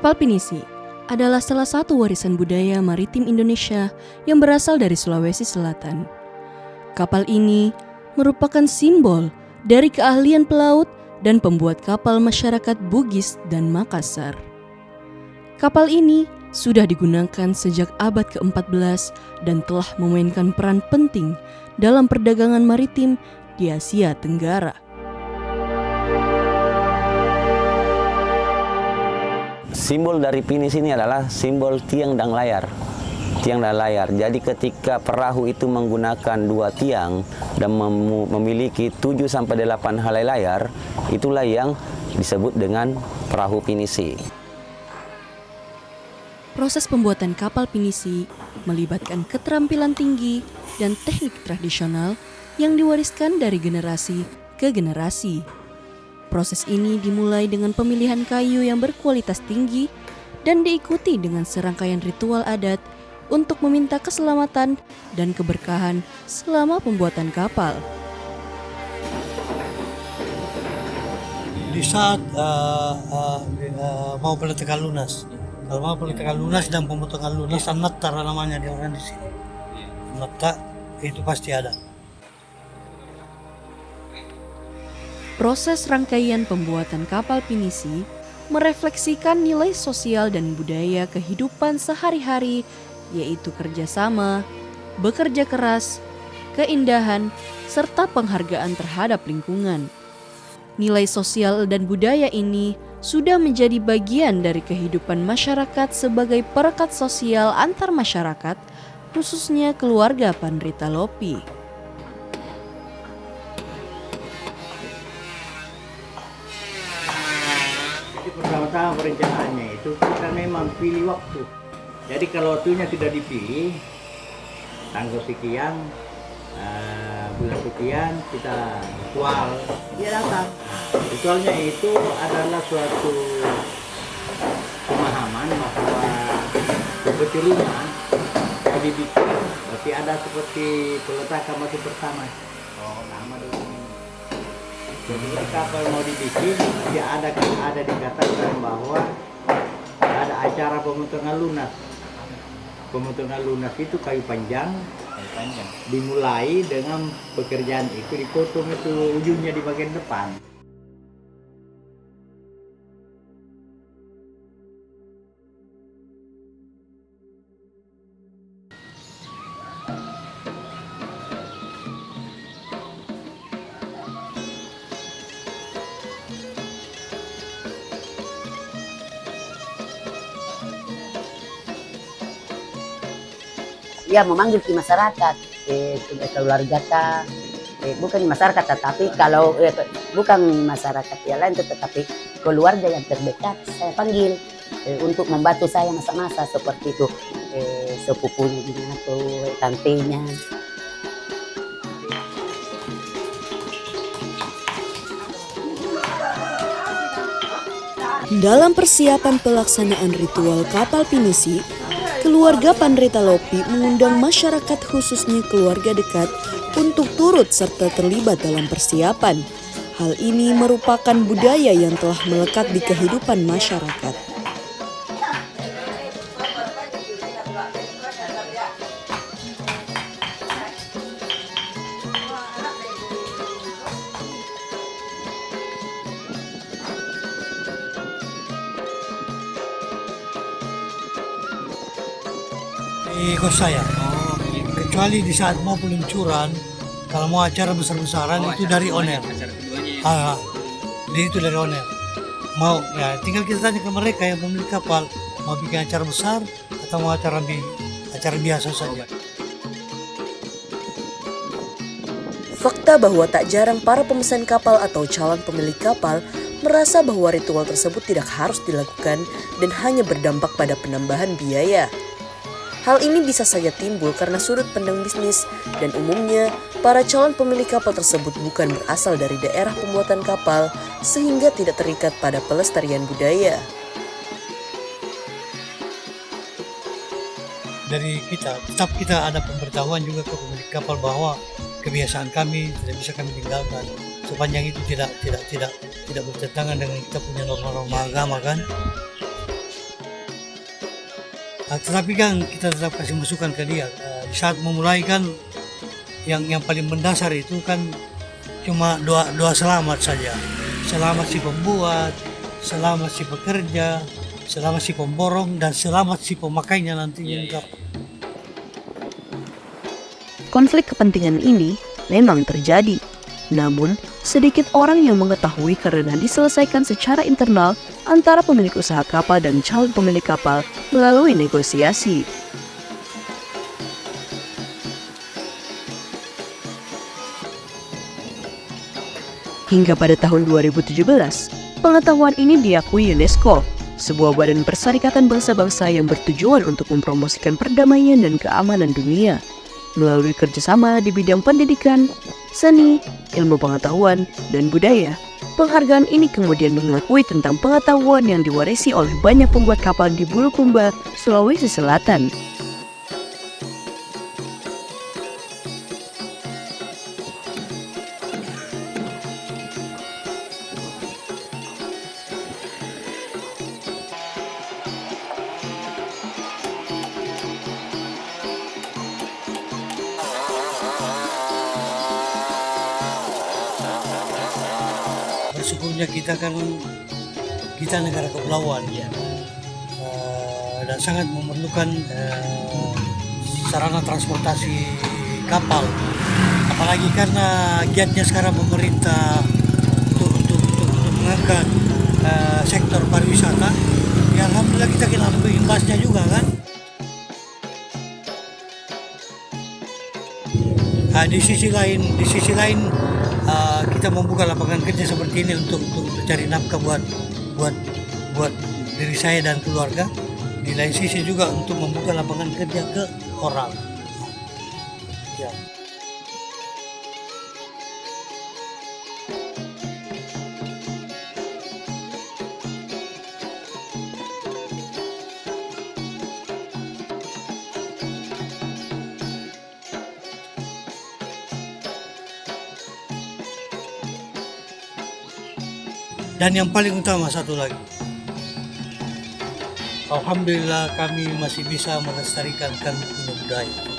Kapal pinisi adalah salah satu warisan budaya maritim Indonesia yang berasal dari Sulawesi Selatan. Kapal ini merupakan simbol dari keahlian pelaut dan pembuat kapal masyarakat Bugis dan Makassar. Kapal ini sudah digunakan sejak abad ke-14 dan telah memainkan peran penting dalam perdagangan maritim di Asia Tenggara. Simbol dari pinisi ini adalah simbol tiang dan layar. Tiang dan layar. Jadi ketika perahu itu menggunakan dua tiang dan memiliki 7-8 helai layar, itulah yang disebut dengan perahu pinisi. Proses pembuatan kapal pinisi melibatkan keterampilan tinggi dan teknik tradisional yang diwariskan dari generasi ke generasi. Proses ini dimulai dengan pemilihan kayu yang berkualitas tinggi dan diikuti dengan serangkaian ritual adat untuk meminta keselamatan dan keberkahan selama pembuatan kapal. Di saat mau peletakan lunas, kalau mau peletakan lunas dan pemotongan lunas, nattara namanya di orang di sini. Natta itu pasti ada. Proses rangkaian pembuatan kapal pinisi merefleksikan nilai sosial dan budaya kehidupan sehari-hari, yaitu kerjasama, bekerja keras, keindahan, serta penghargaan terhadap lingkungan. Nilai sosial dan budaya ini sudah menjadi bagian dari kehidupan masyarakat sebagai perekat sosial antar masyarakat, khususnya keluarga Pandrita Lopi. Pertama-tama perencanaannya itu kita memang pilih waktu. Jadi kalau waktunya sudah dipilih, tanggal sekian, bulan sekian kita ritual, dia datang. Ritualnya itu adalah suatu pemahaman bahwa seperti rumah mau dibikin, tapi ada seperti peletakan batu pertama. Nama dulu. Jadi kapal mau dibikin, dia ada dikatakan bahwa ada acara pemotongan lunas. Pemotongan lunas itu kayu panjang. Dimulai dengan pekerjaan itu dipotong itu ujungnya di bagian depan. Ya memanggil ke masyarakat, keluarga bukan masyarakat tetapi kalau bukan masyarakat yang lain tetapi keluarga yang terdekat saya panggil untuk membantu saya masa-masa seperti itu, sepupunya atau tantenya. Dalam persiapan pelaksanaan ritual kapal pinisi, keluarga Pandrita Lopi mengundang masyarakat khususnya keluarga dekat untuk turut serta terlibat dalam persiapan. Hal ini merupakan budaya yang telah melekat di kehidupan masyarakat. Di kos saya, kecuali di saat mau peluncuran, kalau mau acara besar-besaran itu dari owner. Itu dari owner. Mau ya tinggal kita tanya ke mereka yang pemilik kapal mau bikin acara besar atau mau acara biasa saja. Fakta bahwa tak jarang para pemesan kapal atau calon pemilik kapal merasa bahwa ritual tersebut tidak harus dilakukan dan hanya berdampak pada penambahan biaya. Hal ini bisa saja timbul karena sudut pandang bisnis dan umumnya para calon pemilik kapal tersebut bukan berasal dari daerah pembuatan kapal sehingga tidak terikat pada pelestarian budaya. Dari tetap kita ada pemberitahuan juga ke pemilik kapal bahwa kebiasaan kami tidak bisa kami tinggalkan sepanjang itu tidak bertentangan dengan kita punya norma-norma agama kan. Tetapi kan kita tetap kasih masukan ke dia. Di saat memulai kan yang paling mendasar itu kan cuma doa selamat saja. Selamat si pembuat, selamat si pekerja, selamat si pemborong, dan selamat si pemakainya nantinya. Konflik kepentingan ini memang terjadi. Namun, sedikit orang yang mengetahui karena diselesaikan secara internal antara pemilik usaha kapal dan calon pemilik kapal melalui negosiasi. Hingga pada tahun 2017, pengetahuan ini diakui UNESCO, sebuah badan perserikatan bangsa-bangsa yang bertujuan untuk mempromosikan perdamaian dan keamanan dunia. Melalui kerjasama di bidang pendidikan, seni, ilmu pengetahuan, dan budaya. Penghargaan ini kemudian mengakui tentang pengetahuan yang diwarisi oleh banyak pembuat kapal di Bulukumba, Sulawesi Selatan. Bersyukurnya kita kan negara kepulauan ya, dan sangat memerlukan sarana transportasi kapal, apalagi karena giatnya sekarang pemerintah untuk mengangkat sektor pariwisata. Ya alhamdulillah kita kena imbasnya juga kan. Di sisi lain kita membuka lapangan kerja seperti ini untuk cari nafkah buat diri saya dan keluarga. Di lain sisi juga untuk membuka lapangan kerja ke orang. Ya. Dan yang paling utama satu lagi, alhamdulillah kami masih bisa melestarikan budaya.